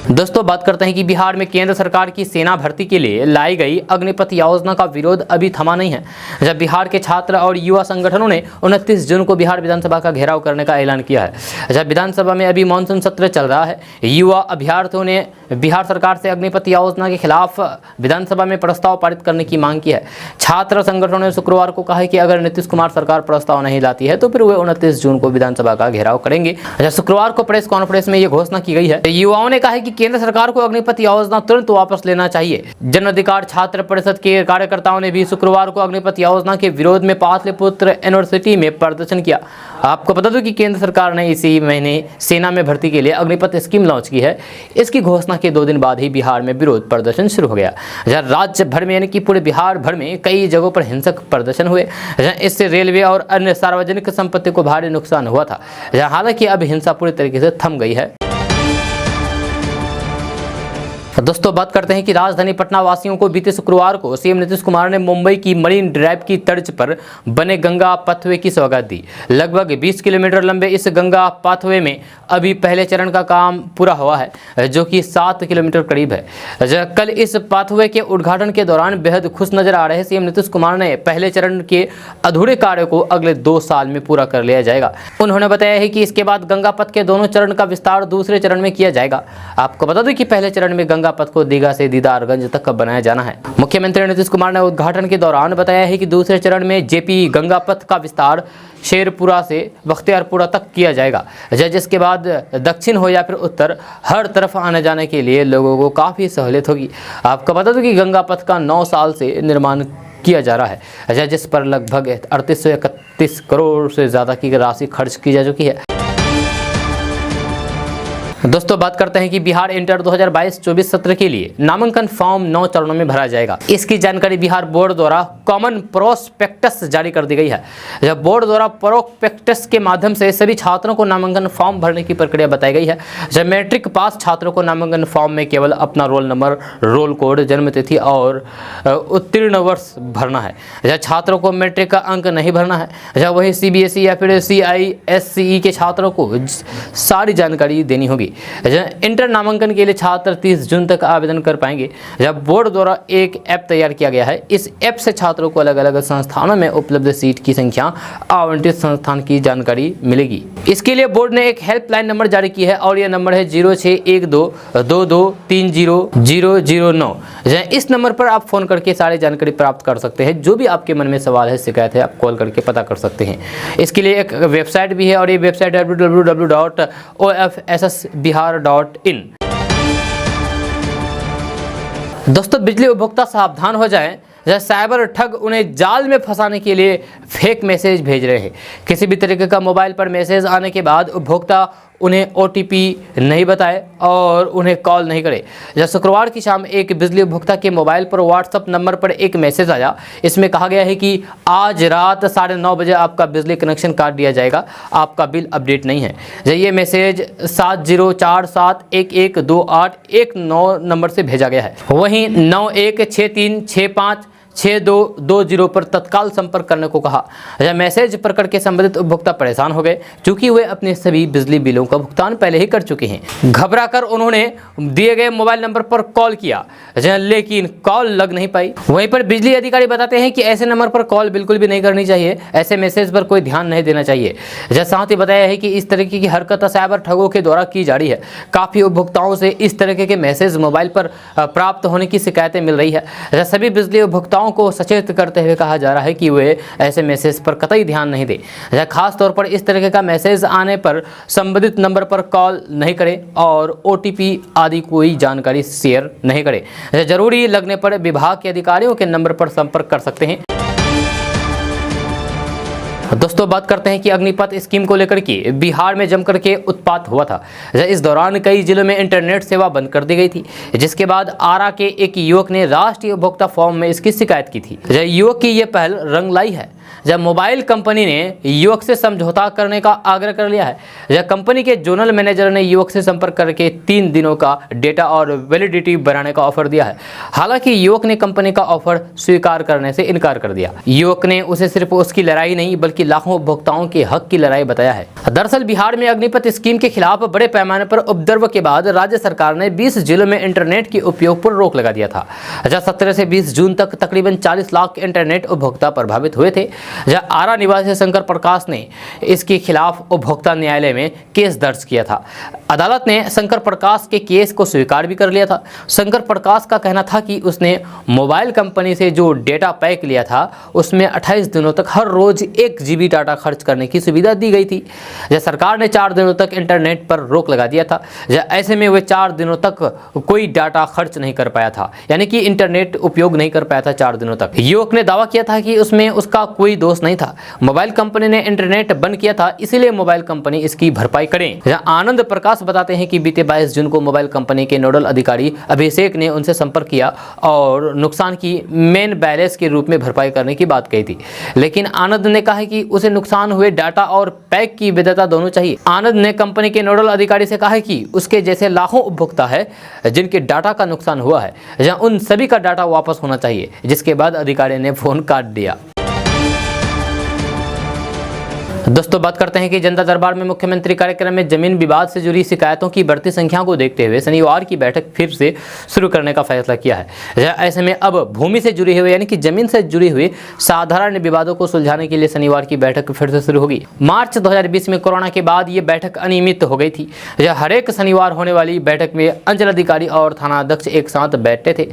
दोस्तों बात करते हैं कि बिहार में केंद्र सरकार की सेना भर्ती के लिए लाई गई अग्निपथ योजना का विरोध अभी थमा नहीं है। जब बिहार के छात्र और युवा संगठनों ने 29 जून को बिहार विधानसभा का घेराव करने का ऐलान किया है। जब विधानसभा में अभी मानसून सत्र चल रहा है, युवा अभ्यर्थियों ने बिहार सरकार से अग्निपथ योजना के खिलाफ विधानसभा में प्रस्ताव पारित करने की मांग की है। छात्र संगठनों ने शुक्रवार को कहा है कि अगर नीतीश कुमार सरकार प्रस्ताव नहीं लाती है तो फिर वे 29 जून को विधानसभा का घेराव करेंगे। शुक्रवार को प्रेस कॉन्फ्रेंस में ये घोषणा की गई है। युवाओं ने कहा है कि केंद्र सरकार को अग्निपथ योजना तुरंत वापस लेना चाहिए। जन अधिकार छात्र परिषद के कार्यकर्ताओं ने भी शुक्रवार को अग्निपथ योजना के विरोध में पाटलिपुत्र यूनिवर्सिटी में प्रदर्शन किया। आपको बता दूं कि केंद्र सरकार ने इसी महीने सेना में भर्ती के लिए अग्निपथ स्कीम लॉन्च की है। इसकी घोषणा के 2 दिन बाद ही बिहार में विरोध प्रदर्शन शुरू हो गया। जहाँ राज्य भर में यानी कि पूरे बिहार भर में कई जगहों पर हिंसक प्रदर्शन हुए। इससे रेलवे और अन्य सार्वजनिक संपत्ति को भारी नुकसान हुआ था। हालांकि अब हिंसा पूरी तरीके से थम गई है। दोस्तों बात करते हैं कि राजधानी पटना वासियों को बीते शुक्रवार को सीएम नीतीश कुमार ने मुंबई की मरीन ड्राइव की तर्ज पर बने गंगा पाथवे की सौगात दी। लगभग 20 किलोमीटर लंबे इस गंगा पाथवे में अभी पहले चरण का काम पूरा हुआ है, जो कि 7 किलोमीटर करीब है। कल इस पाथवे के उद्घाटन के दौरान बेहद खुश नजर आ रहे सीएम नीतीश कुमार ने पहले चरण के अधूरे कार्य को अगले 2 साल में पूरा कर लिया जाएगा। उन्होंने बताया है कि इसके बाद गंगा पथ के दोनों चरण का विस्तार दूसरे चरण में किया जाएगा। आपको बता दें कि पहले चरण में गंगा पथ को दीघा से दीदारगंज तक बनाया जाना है। मुख्यमंत्री नीतीश कुमार ने उद्घाटन के दौरान बताया है कि दूसरे चरण में जेपी गंगा पथ का विस्तार शेरपुरा से बख्तियारपुरा तक किया जाएगा, जिसके बाद दक्षिण हो या फिर उत्तर हर तरफ आने जाने के लिए लोगों को काफ़ी सहूलियत होगी। आपको बता दूं कि गंगा पथ का 9 साल से निर्माण किया जा रहा है, जिस पर लगभग 3831 करोड़ से ज़्यादा की राशि खर्च की जा चुकी है। दोस्तों बात करते हैं कि बिहार इंटर 2022-24 सत्र के लिए नामांकन फॉर्म 9 चरणों में भरा जाएगा। इसकी जानकारी बिहार बोर्ड द्वारा कॉमन प्रोस्पेक्टस जारी कर दी गई है। जब बोर्ड द्वारा प्रोस्पेक्टस के माध्यम से सभी छात्रों को नामांकन फॉर्म भरने की प्रक्रिया बताई गई है। जब मैट्रिक पास छात्रों को नामांकन फॉर्म में केवल अपना रोल नंबर, रोल कोड, जन्म तिथि और उत्तीर्ण वर्ष भरना है। जब छात्रों को मैट्रिक का अंक नहीं भरना है। जब वही CBSE या फिर CISCE के छात्रों को सारी जानकारी देनी होगी। इंटर नामांकन के लिए छात्र 30 जून तक आवेदन कर पाएंगे। जब बोर्ड द्वारा एक ऐप तैयार किया गया है। इस ऐप से छात्रों को अलग अलग संस्थानों में उपलब्ध सीट की संख्या, आवंटित संस्थान की जानकारी मिलेगी। इसके लिए बोर्ड ने एक हेल्पलाइन नंबर जारी की है और यह नंबर है 0612223009। इस नंबर पर आप फोन करके सारी जानकारी प्राप्त कर सकते हैं। जो भी आपके मन में सवाल है, शिकायत है, आप कॉल करके पता कर सकते हैं। इसके लिए एक वेबसाइट भी है और ये वेबसाइट है www.ofssbihar.in। दोस्तों बिजली उपभोक्ता सावधान हो जाएं। जब साइबर ठग उन्हें जाल में फंसाने के लिए फेक मैसेज भेज रहे हैं। किसी भी तरीके का मोबाइल पर मैसेज आने के बाद उपभोक्ता उन्हें OTP नहीं बताए और उन्हें कॉल नहीं करे। जब शुक्रवार की शाम एक बिजली उपभोक्ता के मोबाइल पर WhatsApp नंबर पर एक मैसेज आया। इसमें कहा गया है कि आज रात 9:30 बजे आपका बिजली कनेक्शन काट दिया जाएगा, आपका बिल अपडेट नहीं है। जब ये मैसेज 7047112819 नंबर से भेजा गया है। वहीं 9163656220 पर तत्काल संपर्क करने को कहा। यह मैसेज पढ़कर के संबंधित उपभोक्ता परेशान हो गए, क्योंकि वे अपने सभी बिजली बिलों का भुगतान पहले ही कर चुके हैं। घबराकर उन्होंने दिए गए मोबाइल नंबर पर कॉल किया, लेकिन कॉल लग नहीं पाई। वहीं पर बिजली अधिकारी बताते हैं कि ऐसे नंबर पर कॉल बिल्कुल भी नहीं करनी चाहिए। ऐसे मैसेज पर कोई ध्यान नहीं देना चाहिए। साथ ही बताया है कि इस तरीके की हरकत साइबर ठगों के द्वारा की जा रही है। काफ़ी उपभोक्ताओं से इस तरीके के मैसेज मोबाइल पर प्राप्त होने की शिकायतें मिल रही है। सभी बिजली उपभोक्ताओं को सचेत करते हुए कहा जा रहा है कि वे ऐसे मैसेज पर कतई ध्यान नहीं दें। खास तौर पर इस तरह का मैसेज आने पर संबंधित नंबर पर कॉल नहीं करें और OTP आदि कोई जानकारी शेयर नहीं करें। जरूरी लगने पर विभाग के अधिकारियों के नंबर पर संपर्क कर सकते हैं। दोस्तों बात करते हैं कि अग्निपथ स्कीम को लेकर के बिहार में जमकर के उत्पात हुआ था। इस दौरान कई जिलों में इंटरनेट सेवा बंद कर दी गई थी, जिसके बाद आरा के एक युवक ने राष्ट्रीय उपभोक्ता फोरम में इसकी शिकायत की थी। युवक की यह पहल रंग लाई है। जब मोबाइल कंपनी ने युवक से समझौता करने का आग्रह कर लिया है। जब कंपनी के जोनल मैनेजर ने युवक से संपर्क करके 3 दिनों का डेटा और वैलिडिटी बनाने का ऑफर दिया है। हालांकि युवक ने कंपनी का ऑफर स्वीकार करने से इनकार कर दिया। युवक ने उसे सिर्फ उसकी लड़ाई नहीं बल्कि लाखों उपभोक्ताओं के हक की लड़ाई बताया है। दरअसल बिहार में अग्निपथ स्कीम के खिलाफ बड़े पैमाने पर उपद्रव के बाद राज्य सरकार ने 20 जिलों में इंटरनेट के उपयोग पर रोक लगा दिया था। 17 से 20 जून तक तकरीबन 40 लाख इंटरनेट उपभोक्ता प्रभावित हुए थे। आरा निवासी शंकर प्रकाश ने इसके खिलाफ उपभोक्ता न्यायालय में केस दर्ज किया था। अदालत ने शंकर प्रकाश के केस को स्वीकार भी कर लिया था। शंकर प्रकाश का कहना था कि उसने मोबाइल कंपनी से जो डेटा पैक लिया था उसमें 28 दिनों तक हर रोज 1 GB डाटा खर्च करने की सुविधा दी गई थी। सरकार ने 4 दिनों तक इंटरनेट पर रोक लगा दिया था। ऐसे में वे 4 दिनों तक कोई डाटा खर्च नहीं कर पाया था, यानी कि इंटरनेट उपयोग नहीं कर पाया था 4 दिनों तक। युवक ने दावा किया था कि उसमें उसका कोई दोष नहीं था। मोबाइल कंपनी ने इंटरनेट बंद किया था, इसीलिए मोबाइल कंपनी इसकी भरपाई करें। आनंद प्रकाश बताते हैं कि बीते 22 जून को मोबाइल कंपनी के नोडल अधिकारी अभिषेक ने उनसे संपर्क किया और नुकसान की मेन बैलेंस के रूप में भरपाई करने की बात कही थी। लेकिन आनंद ने कहा कि उसे नुकसान हुए डाटा और पैक की वैधता दोनों चाहिए। आनंद ने कंपनी के नोडल अधिकारी से कहा कि उसके जैसे लाखों उपभोक्ता है जिनके डाटा का नुकसान हुआ है, जहां उन सभी का डाटा वापस होना चाहिए। जिसके बाद अधिकारी ने फोन काट दिया। दोस्तों बात करते हैं कि जनता दरबार में मुख्यमंत्री कार्यक्रम में जमीन विवाद से जुड़ी शिकायतों की बढ़ती संख्या को देखते हुए शनिवार की बैठक फिर से शुरू करने का फैसला किया है। ऐसे में अब भूमि से जुड़ी हुई यानी कि जमीन से जुड़ी हुई साधारण विवादों को सुलझाने के लिए शनिवार की बैठक फिर से शुरू होगी। मार्च 2020 में कोरोना के बाद ये बैठक अनियमित हो गई थी। हर एक शनिवार होने वाली बैठक में अंचल अधिकारी और थाना अध्यक्ष एक साथ बैठते थे।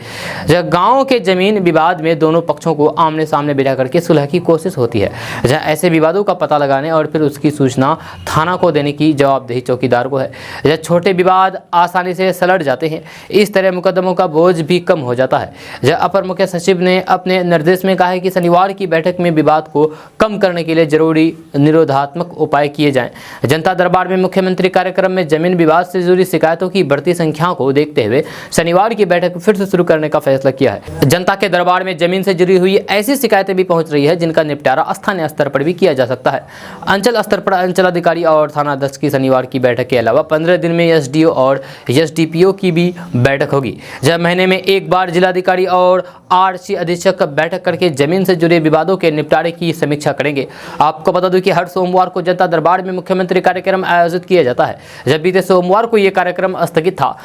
गाँव के जमीन विवाद में दोनों पक्षों को आमने सामने बिठा करके सुलह की कोशिश होती है। ऐसे विवादों का पता लगाने लगाने और फिर उसकी सूचना थाना को देने की जवाबदेही चौकीदार को है। यह छोटे विवाद आसानी से सलट जाते हैं, इस तरह मुकदमों का बोझ भी कम हो जाता है। यह अपर मुख्य सचिव ने अपने निर्देश में कहा है कि शनिवार की बैठक में विवाद को कम करने के लिए जरूरी निरोधात्मक उपाय किए जाएं। जनता दरबार में मुख्यमंत्री कार्यक्रम में जमीन विवाद से जुड़ी शिकायतों की बढ़ती संख्या को देखते हुए शनिवार की बैठक फिर से शुरू करने का फैसला किया है। जनता के दरबार में जमीन से जुड़ी हुई ऐसी शिकायतें भी पहुंच रही है जिनका निपटारा स्थानीय स्तर पर भी किया जा सकता है। अंचल स्तर पर अंचलाधिकारी और थानाध्यक्ष की शनिवार की बैठक के अलावा 15 दिन में एसडीओ और एसडीपीओ की भी बैठक होगी। जब महीने में एक बार जिलाधिकारी और आरसी अधीक्षक बैठक करके जमीन से जुड़े विवादों के निपटारे की समीक्षा करेंगे। आपको बता दूं कि हर सोमवार को जनता दरबार में मुख्यमंत्री कार्यक्रम आयोजित किया जाता है। जब बीते सोमवार को यह कार्यक्रम स्थगित था।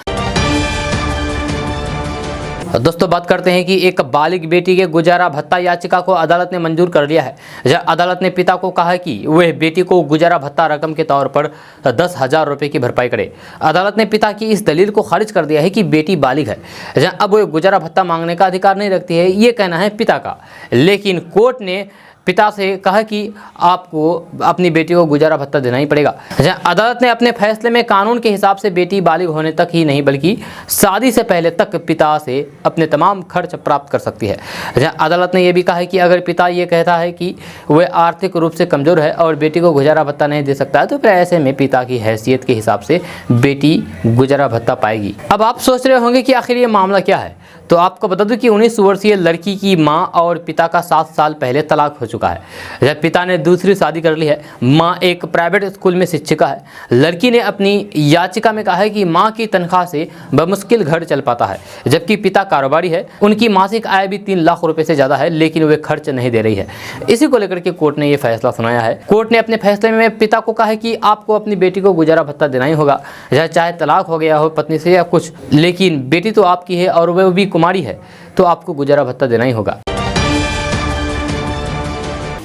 दोस्तों बात करते हैं कि एक बालिग बेटी के गुजारा भत्ता याचिका को अदालत ने मंजूर कर लिया है। जब अदालत ने पिता को कहा कि वह बेटी को गुजारा भत्ता रकम के तौर पर 10,000 रुपये की भरपाई करे। अदालत ने पिता की इस दलील को खारिज कर दिया है कि बेटी बालिग है, जहां अब वह गुजारा भत्ता मांगने का अधिकार नहीं रखती है, ये कहना है पिता का। लेकिन कोर्ट ने पिता से कहा कि आपको अपनी बेटी को गुजारा भत्ता देना ही पड़ेगा। अदालत ने अपने फैसले में कानून के हिसाब से बेटी बालिग होने तक ही नहीं बल्कि शादी से पहले तक पिता से अपने तमाम खर्च प्राप्त कर सकती है। अदालत ने यह भी कहा है कि अगर पिता ये कहता है कि वह आर्थिक रूप से कमज़ोर है और बेटी को गुजारा भत्ता नहीं दे सकता है तो फिर ऐसे में पिता की हैसियत के हिसाब से बेटी गुजारा भत्ता पाएगी। अब आप सोच रहे होंगे कि आखिर ये मामला क्या है, तो आपको बता दूं कि 19 वर्षीय लड़की की मां और पिता का 7 साल पहले तलाक हो चुका है। जब पिता ने दूसरी शादी कर ली है। मां एक प्राइवेट स्कूल में शिक्षिका है। लड़की ने अपनी याचिका में कहा है कि मां की तनख्वाह से बमुश्किल घर चल पाता है, जबकि पिता कारोबारी है। उनकी मासिक आय भी 3 लाख रुपए से ज़्यादा है, लेकिन वे खर्च नहीं दे रही है। इसी को लेकर के कोर्ट ने यह फैसला सुनाया है। कोर्ट ने अपने फैसले में पिता को कहा है कि आपको अपनी बेटी को गुजारा भत्ता देना ही होगा, चाहे तलाक हो गया हो पत्नी से या कुछ, लेकिन बेटी तो आपकी है और वह भी कुमारी है, तो आपको गुजारा भत्ता देना ही होगा।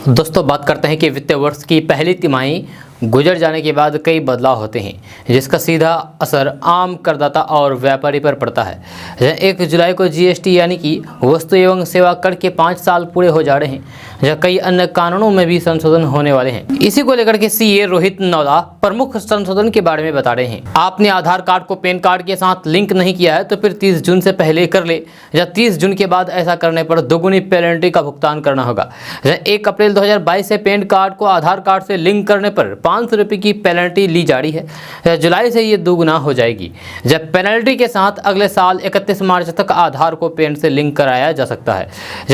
दोस्तों बात करते हैं कि वित्तीय वर्ष की पहली तिमाही गुजर जाने के बाद कई बदलाव होते हैं, जिसका सीधा असर आम करदाता और व्यापारी पर पड़ता है। 1 जुलाई को जीएसटी यानी कि वस्तु एवं सेवा कर के 5 साल पूरे हो जा रहे हैं, जहाँ कई अन्य कानूनों में भी संशोधन होने वाले हैं। इसी को लेकर के सीए रोहित नौदा प्रमुख संशोधन के बारे में बता रहे हैं। आपने आधार कार्ड को पैन कार्ड के साथ लिंक नहीं किया है तो फिर 30 जून से पहले कर ले, या 30 जून के बाद ऐसा करने पर दोगुनी पेनल्टी का भुगतान करना होगा। 1 अप्रैल 2022 से पैन कार्ड को आधार कार्ड से लिंक करने पर 500 रुपये की पेनल्टी ली जा रही है। जुलाई से ये दोगुना हो जाएगी, जब पेनल्टी के साथ अगले साल 31 मार्च तक आधार को पैन से लिंक कराया जा सकता है।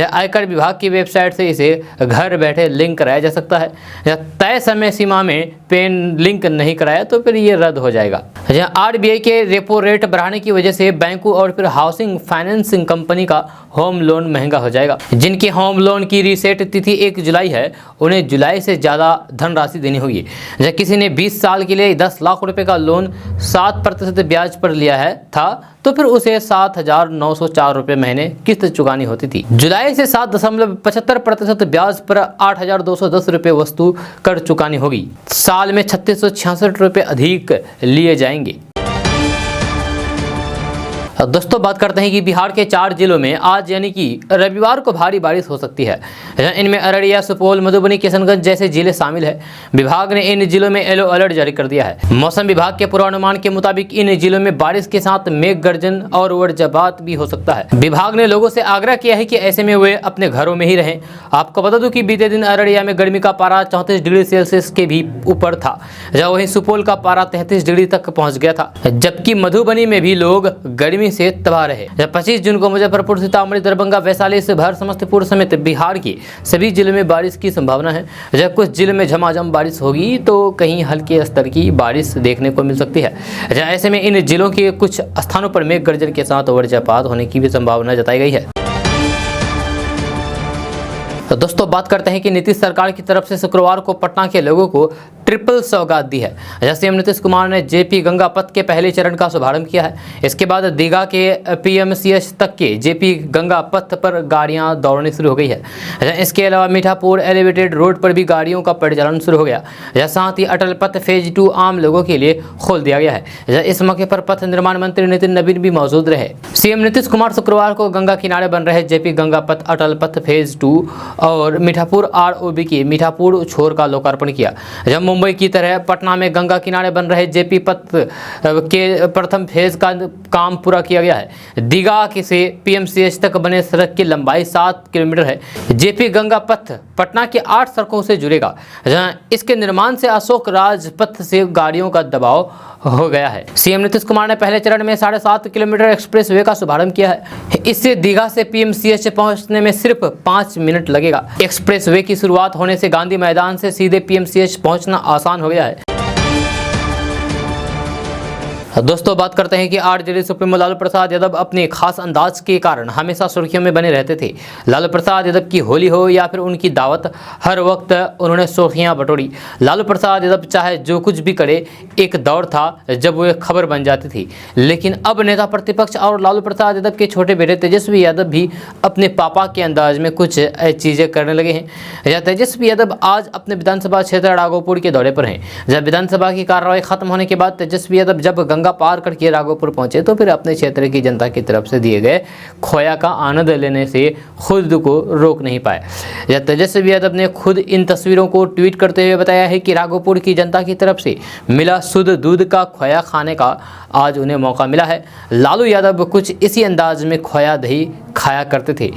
आयकर विभाग की वेबसाइट से इसे घर बैठे लिंक कराया जा सकता है। तय समय सीमा में पैन लिंक नहीं कराया तो फिर ये रद्द हो जाएगा। आरबीआई के रेपो रेट बढ़ाने की वजह से बैंकों और फिर हाउसिंग फाइनेंसिंग कंपनी का होम लोन महंगा हो जाएगा। जिनके होम लोन की रीसेट तिथि 1 जुलाई है, उन्हें जुलाई से ज़्यादा धनराशि देनी होगी। जब किसी ने 20 साल के लिए 10 लाख रुपए का लोन 7% ब्याज पर लिया था तो फिर उसे 7,904 रुपये महीने किस्त चुकानी होती थी। जुलाई से 7.75% ब्याज पर 8,210 रुपये वस्तु कर चुकानी होगी। साल में 3666 रुपये अधिक लिए जाएंगे। दोस्तों बात करते हैं कि बिहार के 4 जिलों में आज यानी कि रविवार को भारी बारिश हो सकती है। इनमें अररिया, सुपौल, मधुबनी, किशनगंज जैसे जिले शामिल हैं। विभाग ने इन जिलों में येलो अलर्ट जारी कर दिया है। मौसम विभाग के पूर्वानुमान के मुताबिक इन जिलों में बारिश के साथ मेघ गर्जन और वज्रपात भी हो सकता है। विभाग ने लोगों से आग्रह किया है कि ऐसे में वे अपने घरों में ही रहें। आपको बता दूं कि बीते दिन अररिया में गर्मी का पारा 34 डिग्री सेल्सियस के भी ऊपर था, जहाँ वहीं सुपौल का पारा 33 डिग्री तक पहुँच गया था, जबकि मधुबनी में भी लोग गर्मी से तबाह रहे। 25 जून को मुजफ्फरपुर, सीतामढ़ी, दरभंगा, वैशाली, शिवहर, समस्तीपुर समेत बिहार के सभी जिलों में बारिश की संभावना है। जब कुछ जिलों में झमाझम बारिश होगी तो कहीं हल्के स्तर की बारिश देखने को मिल सकती है। ऐसे में इन जिलों के कुछ स्थानों पर मेघ गर्जन के साथ वज्रपात होने की भी संभावना जताई गई है। तो दोस्तों बात करते हैं कि नीतीश सरकार की तरफ से शुक्रवार को पटना के लोगों को ट्रिपल सौगात दी है। जैसे सीएम नीतीश कुमार ने जेपी गंगा पथ के पहले चरण का शुभारंभ किया है। इसके बाद दीघा के पीएमसीएच तक के जेपी गंगा पथ पर गाड़ियां दौड़नी शुरू हो गई है। इसके अलावा मीठापुर एलिवेटेड रोड पर भी गाड़ियों का परिचालन शुरू हो गया। साथ ही अटल पथ फेज 2 आम लोगों के लिए खोल दिया गया है। इस मौके पर पथ निर्माण मंत्री नितिन नवीन भी मौजूद रहे। सीएम नीतीश कुमार शुक्रवार को गंगा किनारे बन रहे जेपी गंगा पथ अटल पथ फेज 2 और मीठापुर आरओबी के मीठापुर छोर का लोकार्पण किया। जब मुंबई की तरह पटना में गंगा किनारे बन रहे जेपी पथ के प्रथम फेज का काम पूरा किया गया है। दीघा से पीएमसीएच तक बने सड़क की लंबाई 7 किलोमीटर है। जेपी गंगा पथ पटना के 8 सड़कों से जुड़ेगा। इसके निर्माण से अशोक राजपथ से गाड़ियों का दबाव हो गया है। सीएम नीतीश कुमार ने पहले चरण में 7.5 किलोमीटर एक्सप्रेस वे का शुभारंभ किया है। इससे दीघा से पीएमसीएच पहुंचने में सिर्फ 5 मिनट लगेगा। एक्सप्रेस वे की शुरुआत होने से गांधी मैदान से सीधे पीएमसीएच पहुंचना आसान हो गया है। दोस्तों बात करते हैं कि आरजेडी सुप्रीमो लालू प्रसाद यादव अपने खास अंदाज के कारण हमेशा सुर्खियों में बने रहते थे। लालू प्रसाद यादव की होली हो या फिर उनकी दावत, हर वक्त उन्होंने सुर्खियां बटोरी। लालू प्रसाद यादव चाहे जो कुछ भी करे, एक दौर था जब वो एक खबर बन जाती थी। लेकिन अब नेता प्रतिपक्ष और लालू प्रसाद यादव के छोटे बेटे तेजस्वी यादव भी अपने पापा के अंदाज में कुछ चीज़ें करने लगे हैं। तेजस्वी यादव आज अपने विधानसभा क्षेत्र राघोपुर के दौरे पर हैं। जब विधानसभा की कार्रवाई खत्म होने के बाद तेजस्वी यादव जब गंगा पार करके राघोपुर पहुंचे तो फिर अपने क्षेत्र की जनता की तरफ से दिए गए खोया का आनंद लेने से खुद को रोक नहीं पाए। तेजस्वी यादव ने खुद इन तस्वीरों को ट्वीट करते हुए बताया है कि राघोपुर की जनता की तरफ से मिला शुद्ध दूध का खोया खाने का आज उन्हें मौका मिला है। लालू यादव कुछ इसी अंदाज में खोया दही खाया करते थे।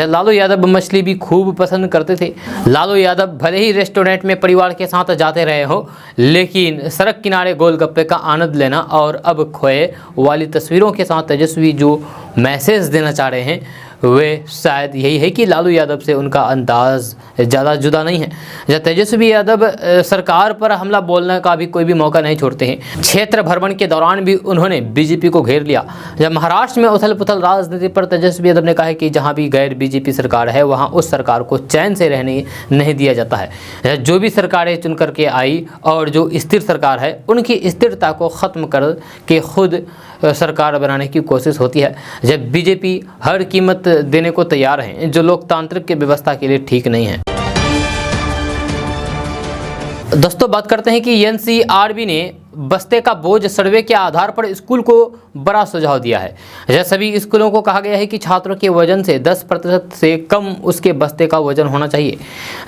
लालू यादव मछली भी खूब पसंद करते थे। लालू यादव भले ही रेस्टोरेंट में परिवार के साथ जाते रहे हो, लेकिन सड़क किनारे गोलगप्पे का आनंद लेना और अब खोए वाली तस्वीरों के साथ तेजस्वी जो मैसेज देना चाह रहे हैं वे शायद यही है कि लालू यादव से उनका अंदाज ज़्यादा जुदा नहीं है। जब तेजस्वी यादव सरकार पर हमला बोलने का भी कोई भी मौका नहीं छोड़ते हैं। क्षेत्र भ्रमण के दौरान भी उन्होंने बीजेपी को घेर लिया। जब महाराष्ट्र में उथल पुथल राजनीति पर तेजस्वी यादव ने कहा है कि जहां भी गैर बीजेपी सरकार है वहां उस सरकार को चैन से रहने नहीं दिया जाता है। जो भी सरकारें चुन करके आई और जो स्थिर सरकार है उनकी स्थिरता को ख़त्म कर के खुद सरकार बनाने की कोशिश होती है। जब बीजेपी हर कीमत देने को तैयार है जो लोकतांत्रिक की व्यवस्था के लिए ठीक नहीं है। दोस्तों बात करते हैं कि एनसीआरबी ने बस्ते का बोझ सर्वे के आधार पर स्कूल को बड़ा सुझाव दिया है। यह सभी स्कूलों को कहा गया है कि छात्रों के वजन से 10% से कम उसके बस्ते का वजन होना चाहिए।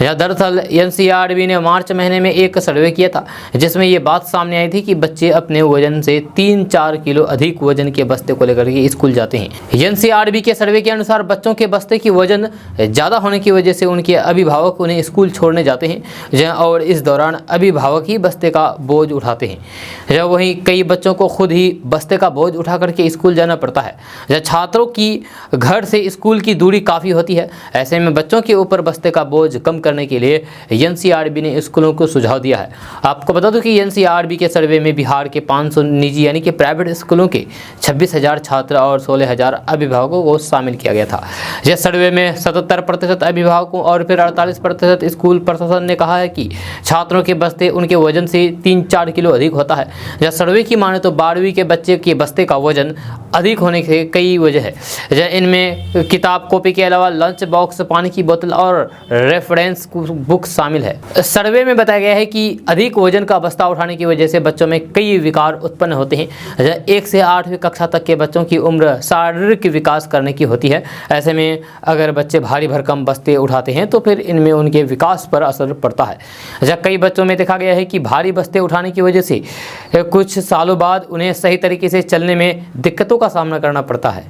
यह दरअसल एनसीआरबी ने मार्च महीने में एक सर्वे किया था जिसमें ये बात सामने आई थी कि बच्चे अपने वजन से 3-4 किलो अधिक वजन के बस्ते को लेकर के स्कूल जाते हैं। एनसीआरबी के सर्वे के अनुसार बच्चों के बस्ते की वजन ज़्यादा होने की वजह से उनके अभिभावक उन्हें स्कूल छोड़ने जाते हैं और इस दौरान अभिभावक ही बस्ते का बोझ उठाते हैं। जब वहीं कई बच्चों को खुद ही बस्ते का बोझ उठा करके स्कूल जाना पड़ता है। जब छात्रों की घर से स्कूल की दूरी काफ़ी होती है, ऐसे में बच्चों के ऊपर बस्ते का बोझ कम करने के लिए एनसीआरबी ने स्कूलों को सुझाव दिया है। आपको बता दूं कि एनसीआरबी के सर्वे में बिहार के 500 निजी यानी कि प्राइवेट स्कूलों के 26,000 छात्र और 16,000 अभिभावकों को शामिल किया गया था। यह सर्वे में 77% अभिभावकों और फिर 48% स्कूल प्रशासन ने कहा है कि छात्रों के बस्ते उनके वजन से 3-4 किलो अधिक होता है। जब सर्वे की माने तो 12वीं के बच्चे के बस्ते का वजन अधिक होने के कई वजह है। इनमें किताब कॉपी के अलावा लंच बॉक्स, पानी की बोतल और रेफरेंस बुक शामिल है। सर्वे में बताया गया है कि अधिक वजन का बस्ता उठाने की वजह से बच्चों में कई विकार उत्पन्न होते हैं। 1 से 8वीं कक्षा तक के बच्चों की उम्र शारीरिक विकास करने की होती है। ऐसे में अगर बच्चे भारी भरकम बस्ते उठाते हैं तो फिर इनमें उनके विकास पर असर पड़ता है। कई बच्चों में देखा गया है कि भारी बस्ते उठाने की वजह से कुछ सालों बाद उन्हें सही तरीके से चलने में दिक्कतों का सामना करना पड़ता है।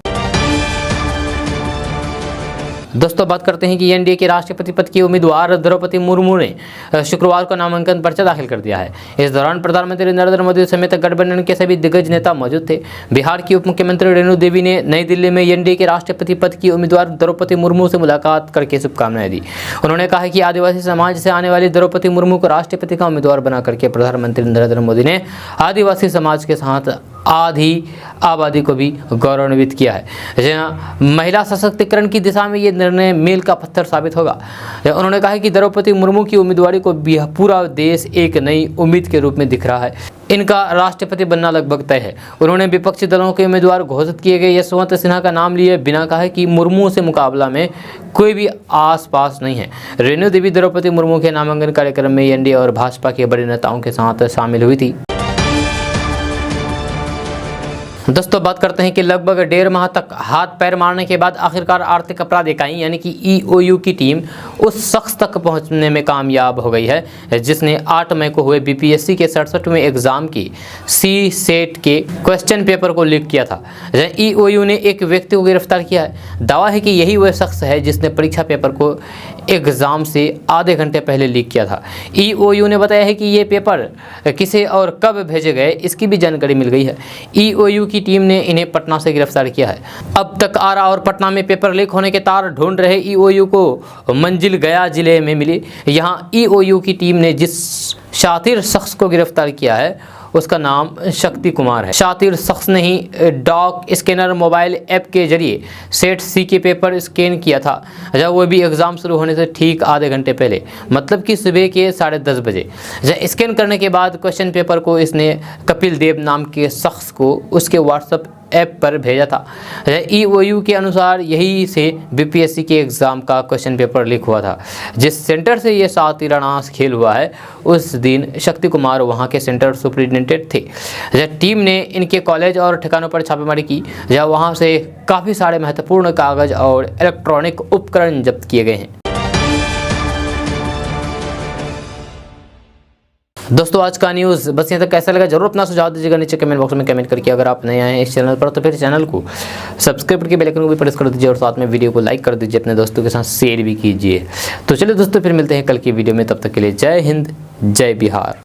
दोस्तों बात करते हैं कि एनडीए के राष्ट्रपति पद की उम्मीदवार द्रौपदी मुर्मू ने शुक्रवार को नामांकन पर्चा दाखिल कर दिया है। इस दौरान प्रधानमंत्री नरेंद्र मोदी समेत गठबंधन के सभी दिग्गज नेता मौजूद थे। बिहार की उप मुख्यमंत्री रेणु देवी ने नई दिल्ली में एनडीए के राष्ट्रपति पद की उम्मीदवार द्रौपदी मुर्मू से मुलाकात करके शुभकामनाएं दी। उन्होंने कहा कि आदिवासी समाज से आने वाली द्रौपदी मुर्मू को राष्ट्रपति का उम्मीदवार बना करके प्रधानमंत्री नरेंद्र मोदी ने आदिवासी समाज के साथ आधी आबादी को भी गौरवान्वित किया है। महिला सशक्तिकरण की दिशा में ये निर्णय मील का पत्थर साबित होगा। उन्होंने कहा कि द्रौपदी मुर्मू की उम्मीदवारी को पूरा देश एक नई उम्मीद के रूप में दिख रहा है। इनका राष्ट्रपति बनना लगभग तय है। उन्होंने विपक्षी दलों के उम्मीदवार घोषित किए गए यशवंत सिन्हा का नाम लिए बिना कहा कि मुर्मू से मुकाबला में कोई भी आस पास नहीं है। रेणु देवी द्रौपदी मुर्मू के नामांकन कार्यक्रम में एनडीए और भाजपा के बड़े नेताओं के साथ शामिल हुई थी। दोस्तों बात करते हैं कि लगभग 1.5 माह तक हाथ पैर मारने के बाद आखिरकार आर्थिक अपराध इकाई यानी कि ईओयू की टीम उस शख्स तक पहुंचने में कामयाब हो गई है जिसने 8 मई को हुए बीपीएससी के 67वें एग्जाम की सी सेट के क्वेश्चन पेपर को लीक किया था। ईओयू ने एक व्यक्ति को गिरफ्तार किया है। दावा है कि यही वह शख्स है जिसने परीक्षा पेपर को एग्जाम से आधे घंटे पहले लीक किया था। ईओयू ने बताया है कि ये पेपर किसे और कब भेजे गए इसकी भी जानकारी मिल गई है। ईओयू की टीम ने इन्हें पटना से गिरफ्तार किया है। अब तक आरा और पटना में पेपर लीक होने के तार ढूंढ रहे ईओयू को मंजिल गया जिले में मिली। यहां ईओयू की टीम ने जिस शातिर शख्स को गिरफ्तार किया है उसका नाम शक्ति कुमार है। शातिर शख्स ने ही डॉक स्कैनर मोबाइल ऐप के जरिए सेट सी के पेपर स्कैन किया था, जब वो भी एग्ज़ाम शुरू होने से ठीक आधे घंटे पहले, मतलब कि सुबह के 10:30 बजे। जब स्कैन करने के बाद क्वेश्चन पेपर को इसने कपिल देव नाम के शख्स को उसके व्हाट्सएप ऐप पर भेजा था। ईओयू के अनुसार यही से बीपीएससी के एग्ज़ाम का क्वेश्चन पेपर लीक हुआ था। जिस सेंटर से ये सातिराना खेल हुआ है उस दिन शक्ति कुमार वहां के सेंटर सुपरिटेंडेंट थे। टीम ने इनके कॉलेज और ठिकानों पर छापेमारी की, जहाँ वहां से काफ़ी सारे महत्वपूर्ण कागज और इलेक्ट्रॉनिक उपकरण जब्त किए गए हैं। दोस्तों आज का न्यूज़ बस यहाँ तक। कैसा लगा जरूर अपना सुझाव दीजिएगा नीचे कमेंट बॉक्स में कमेंट करके। अगर आप नए आए हैं इस चैनल पर तो फिर चैनल को सब्सक्राइब करके बेल आइकन को भी प्रेस कर दीजिए और साथ में वीडियो को लाइक कर दीजिए, अपने दोस्तों के साथ शेयर भी कीजिए। तो चलिए दोस्तों फिर मिलते हैं कल की वीडियो में, तब तक के लिए जय हिंद जय बिहार।